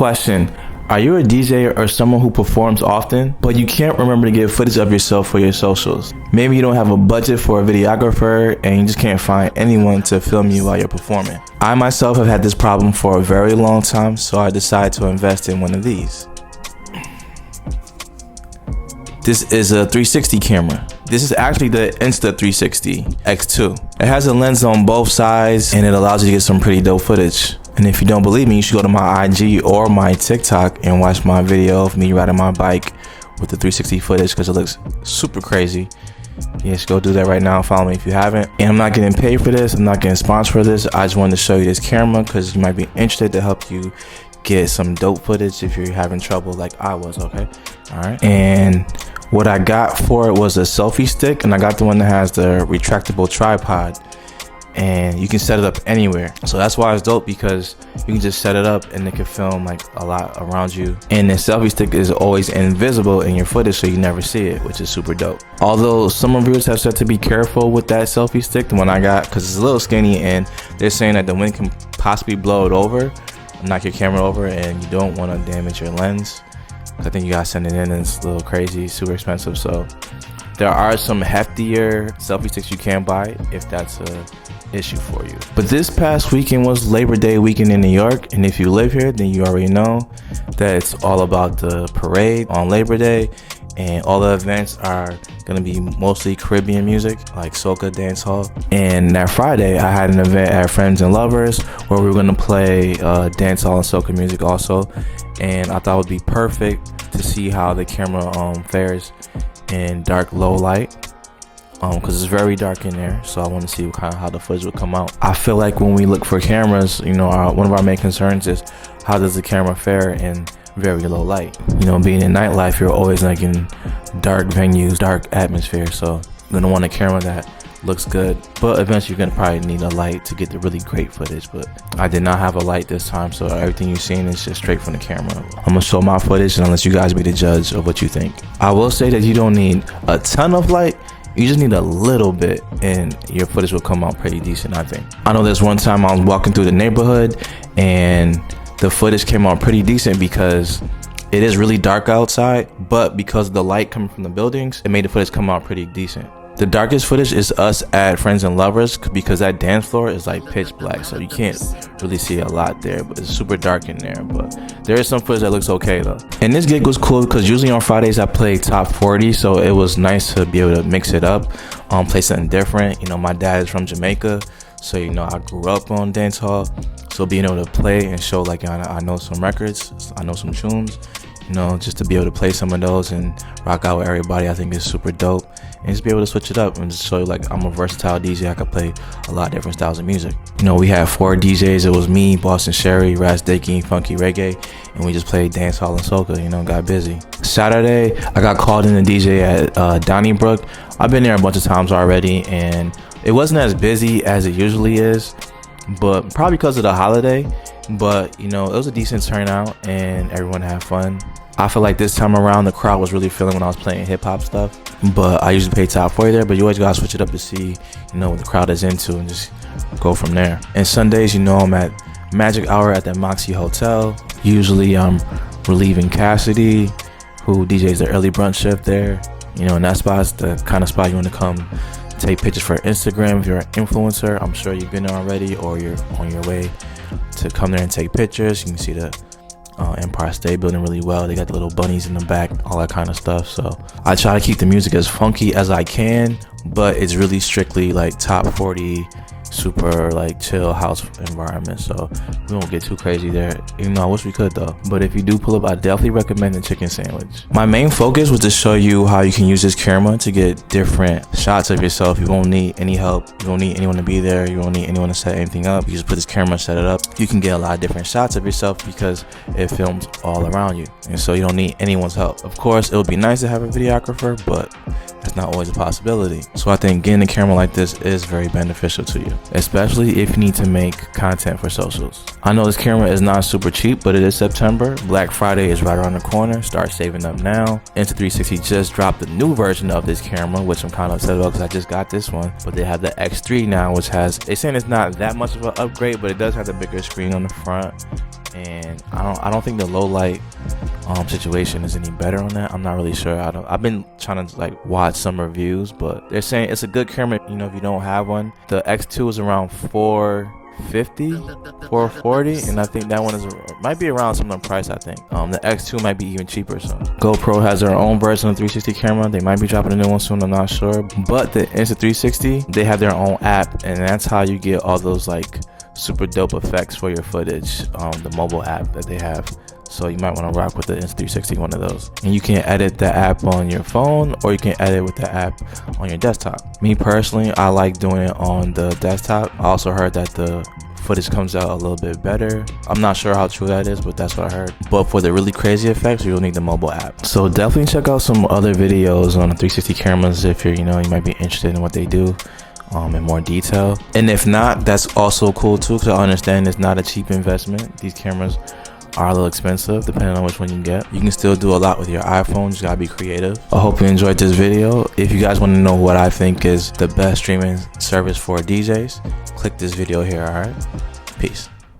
Question: are you a DJ or someone who performs often, but you can't remember to get footage of yourself for your socials? Maybe you don't have a budget for a videographer and you just can't find anyone to film you while you're performing. I myself have had this problem for a very long time, so I decided to invest in one of these. This is a 360 camera. This is actually the Insta360 X2. It has a lens on both sides and it allows you to get some pretty dope footage. And if you don't believe me, you should go to my IG or my TikTok and watch my video of me riding my bike with the 360 footage because it looks super crazy. Yes, go do that right now. Follow me if you haven't. And I'm not getting paid for this. I'm not getting sponsored for this. I just wanted to show you this camera because you might be interested to help you get some dope footage if you're having trouble like I was, okay? All right. And what I got for it was a selfie stick, and I got the one that has the retractable tripod. And you can set it up anywhere, so that's why it's dope, because you can just set it up and it can film like a lot around you, and the selfie stick is always invisible in your footage, so you never see it, which is super dope. Although some reviewers have said to be careful with that selfie stick, the one I got, because it's a little skinny and they're saying that the wind can possibly blow it over, knock your camera over, and you don't want to damage your lens. I think you gotta send it in and it's a little crazy, super expensive. So there are some heftier selfie sticks you can buy if that's a issue for you. But this past weekend was Labor Day weekend in New York, and if you live here, then you already know that it's all about the parade on Labor Day, and all the events are gonna be mostly Caribbean music like soca, dancehall. And that Friday I had an event at Friends and Lovers where we were gonna play dancehall and soca music also, and I thought it would be perfect to see how the camera fares in dark low light, because it's very dark in there, so I want to see how the footage will come out. I feel like when we look for cameras, you know, one of our main concerns is how does the camera fare in very low light. You know, being in nightlife, you're always like in dark venues, dark atmosphere, so you're gonna want a camera that looks good, but eventually you're gonna probably need a light to get the really great footage. But I did not have a light this time, so everything you're seeing is just straight from the camera. I'm gonna show my footage and I'll let you guys be the judge of what you think. I will say that you don't need a ton of light, you just need a little bit and your footage will come out pretty decent, I think. I know there's one time I was walking through the neighborhood and the footage came out pretty decent because it is really dark outside, but because of the light coming from the buildings, it made the footage come out pretty decent. The darkest footage is us at Friends and Lovers because that dance floor is like pitch black, so you can't really see a lot there, but it's super dark in there. But there is some footage that looks okay though. And this gig was cool because usually on Fridays I play top 40, so it was nice to be able to mix it up, play something different. You know, my dad is from Jamaica, so you know I grew up on dancehall, so being able to play and show like I know some records, I know some tunes, you know, just to be able to play some of those and rock out with everybody, I think is super dope. And just be able to switch it up and just show you like I'm a versatile DJ. I could play a lot of different styles of music. You know, we had 4 DJs. It was me, Boston Sherry, Raz Dickey, Funky Reggae, and we just played dancehall and soca, you know, got busy. Saturday, I got called in to DJ at Donnybrook. I've been there a bunch of times already, and it wasn't as busy as it usually is, but probably because of the holiday. But, you know, it was a decent turnout and everyone had fun. I feel like this time around the crowd was really feeling when I was playing hip hop stuff, but I usually play top 40 there, but you always gotta switch it up to see, you know, what the crowd is into and just go from there. And Sundays, you know, I'm at Magic Hour at the Moxie Hotel. Usually I'm relieving Cassidy, who DJs the early brunch shift there. You know, and that spot's the kind of spot you want to come take pictures for Instagram. If you're an influencer, I'm sure you've been there already, or you're on your way to come there and take pictures. You can see the Empire State Building really well. They got the little bunnies in the back, all that kind of stuff. So I try to keep the music as funky as I can, but it's really strictly like top 40, super like chill house environment, so we won't get too crazy there, even though I wish we could though. But if you do pull up, I definitely recommend the chicken sandwich. My main focus was to show you how you can use this camera to get different shots of yourself. You won't need any help, you don't need anyone to be there, you don't need anyone to set anything up. You just put this camera, set it up, you can get a lot of different shots of yourself because it films all around you, and so you don't need anyone's help. Of course, it would be nice to have a videographer, but that's not always a possibility. So I think getting a camera like this is very beneficial to you, especially if you need to make content for socials. I know this camera is not super cheap, but it is September. Black Friday is right around the corner. Start saving up now. Insta360 just dropped the new version of this camera, which I'm kind of upset about because I just got this one. But they have the X3 now, which has, they're saying it's not that much of an upgrade, but it does have the bigger screen on the front. and I don't think the low light situation is any better on that. I'm not really sure. I've been trying to like watch some reviews, but they're saying it's a good camera, you know, if you don't have one. The X2 is around 450, 440, and I think that one might be around similar price. I think the X2 might be even cheaper. So GoPro has their own version of 360 camera. They might be dropping a new one soon, I'm not sure. But the Insta360, they have their own app, and that's how you get all those like super dope effects for your footage. The mobile app that they have. So you might want to rock with the Insta360, one of those. And you can edit the app on your phone, or you can edit with the app on your desktop. Me personally, I like doing it on the desktop. I also heard that the footage comes out a little bit better. I'm not sure how true that is, but that's what I heard. But for the really crazy effects, you'll need the mobile app. So definitely check out some other videos on the 360 cameras if you're, you know, you might be interested in what they do in more detail. And if not, that's also cool too, because I understand it's not a cheap investment. These cameras are a little expensive depending on which one you get. You can still do a lot with your iPhone, just gotta be creative. I hope you enjoyed this video. If you guys want to know what I think is the best streaming service for DJs, click this video here. All right, peace.